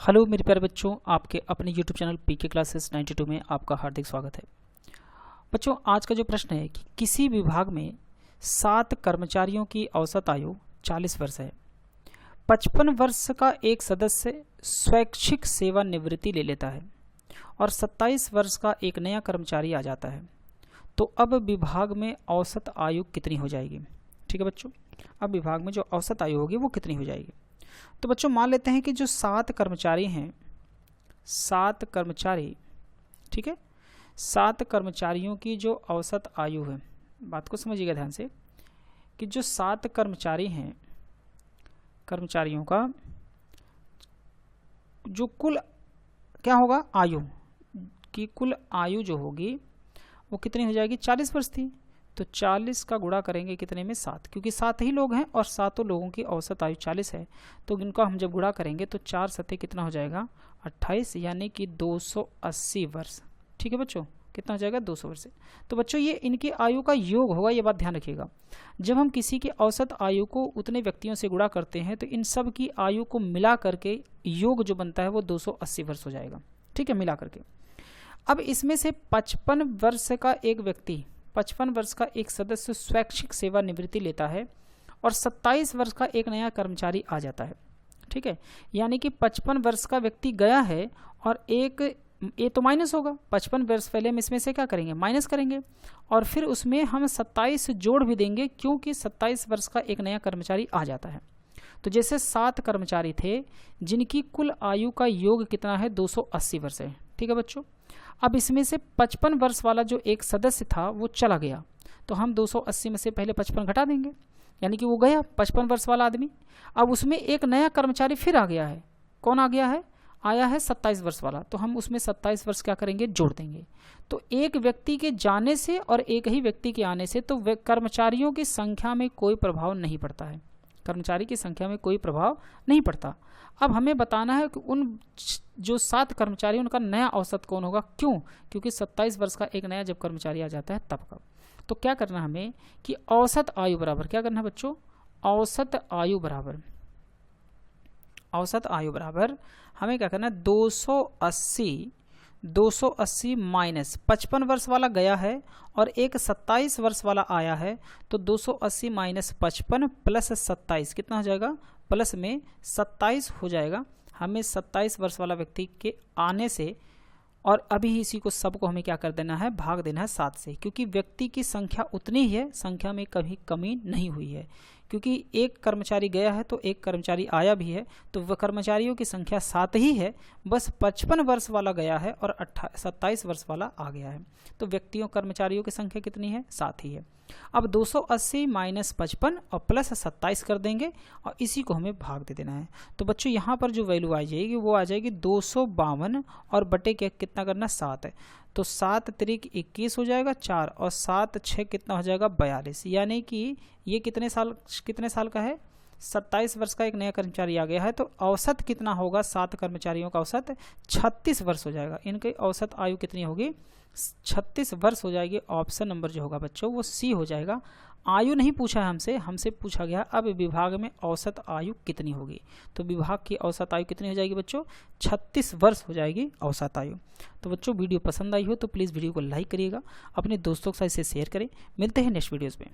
Hello मेरे प्यारे बच्चों, आपके अपने यूट्यूब चैनल पीके क्लासेस 92 में आपका हार्दिक स्वागत है। बच्चों, आज का जो प्रश्न है कि किसी विभाग में 7 कर्मचारियों की औसत आयु 40 वर्ष है। 55 वर्ष का एक सदस्य स्वैच्छिक सेवानिवृत्ति ले लेता है और 27 वर्ष का एक नया कर्मचारी आ जाता है, तो अब विभाग में औसत आयु कितनी हो जाएगी। ठीक है बच्चों, अब विभाग में जो औसत आयु होगी वो कितनी हो जाएगी। तो बच्चों मान लेते हैं कि जो 7 कर्मचारी हैं, 7 कर्मचारी, ठीक है, 7 कर्मचारियों की जो औसत आयु है, बात को समझिएगा ध्यान से, कि जो 7 कर्मचारी हैं, कर्मचारियों का जो कुल क्या होगा, आयु की कुल आयु जो होगी वो कितनी हो जाएगी, 40 वर्ष थी, तो 40 का गुणा करेंगे कितने में, 7, क्योंकि 7 ही लोग हैं और 7 लोगों की औसत आयु 40 है, तो इनका हम जब गुणा करेंगे तो 4 सत्ते कितना हो जाएगा, 28, यानी कि 280 वर्ष। ठीक है बच्चों, कितना हो जाएगा, 200 वर्ष। तो बच्चों ये इनकी आयु का योग होगा, ये बात ध्यान रखिएगा। जब हम किसी की औसत आयु को उतने व्यक्तियों से गुणा करते हैं तो इन सब की आयु को मिला करके योग जो बनता है वो 280 वर्ष हो जाएगा। ठीक है, मिला करके। अब इसमें से 55 वर्ष का एक व्यक्ति, 55 वर्ष का एक सदस्य स्वैच्छिक सेवानिवृत्ति लेता है और 27 वर्ष का एक नया कर्मचारी आ जाता है। ठीक है, यानी कि 55 वर्ष का व्यक्ति गया है और एक, ये तो माइनस होगा, 55 वर्ष पहले हम इसमें से क्या करेंगे, माइनस करेंगे, और फिर उसमें हम 27 जोड़ भी देंगे, क्योंकि 27 वर्ष का एक नया कर्मचारी आ जाता है। तो जैसे 7 कर्मचारी थे जिनकी कुल आयु का योग कितना है, 280 वर्ष है। ठीक है बच्चों, अब इसमें से 55 वर्ष वाला जो एक सदस्य था वो चला गया, तो हम 280 में से पहले 55 घटा देंगे, यानी कि वो गया 55 वर्ष वाला आदमी। अब उसमें एक नया कर्मचारी फिर आ गया है, कौन आ गया है, आया है 27 वर्ष वाला, तो हम उसमें 27 वर्ष क्या करेंगे, जोड़ देंगे। तो एक व्यक्ति के जाने से और एक ही व्यक्ति के आने से तो कर्मचारियों की संख्या में कोई प्रभाव नहीं पड़ता है, कर्मचारी की संख्या में कोई प्रभाव नहीं पड़ता। अब हमें बताना है कि उन जो 7 कर्मचारी उनका नया औसत कौन होगा, क्यों, क्योंकि 27 वर्ष का एक नया जब कर्मचारी आ जाता है तब का। तो क्या करना हमें कि औसत आयु बराबर, क्या करना है बच्चों, औसत आयु बराबर, औसत आयु बराबर हमें क्या करना है, 280 माइनस 55 वर्ष वाला गया है और एक 27 वर्ष वाला आया है, तो 280 माइनस 55 प्लस 27 कितना हो जाएगा, प्लस में 27 हो जाएगा। हमें 27 वर्ष वाला व्यक्ति के आने से और अभी इसी को सबको हमें क्या कर देना है, भाग देना है 7 से, क्योंकि व्यक्ति की संख्या उतनी ही है, संख्या में कभी कमी नहीं हुई है, क्योंकि एक कर्मचारी गया है तो एक कर्मचारी आया भी है, तो वह कर्मचारियों की संख्या 7 ही है, बस 55 वर्ष वाला गया है और 27 वर्ष वाला आ गया है, तो व्यक्तियों कर्मचारियों की संख्या कितनी है, 7 ही है। अब 280 माइनस 55 और प्लस 27 कर देंगे और इसी को हमें भाग दे देना है। तो बच्चों यहाँ पर जो वैल्यू आ जाएगी वो आ जाएगी 252 और बटे के कितना करना, 7 है, तो 7 त्रिक 21 हो जाएगा 4 और 7 6 कितना हो जाएगा, 42, यानी कि ये कितने साल का है, 27 वर्ष का एक नया कर्मचारी आ गया है, तो औसत कितना होगा, 7 कर्मचारियों का औसत 36 वर्ष हो जाएगा। इनकी औसत आयु कितनी होगी, 36 वर्ष हो जाएगी। ऑप्शन नंबर जो होगा बच्चों वो सी हो जाएगा। आयु नहीं पूछा है हमसे पूछा गया अब विभाग में औसत आयु कितनी होगी, तो विभाग की औसत आयु कितनी हो जाएगी बच्चों, 36 वर्ष हो जाएगी औसत आयु। तो बच्चों वीडियो पसंद आई हो तो प्लीज़ वीडियो को लाइक करिएगा, अपने दोस्तों के साथ इसे शेयर करें। मिलते हैं नेक्स्ट वीडियोज़ में।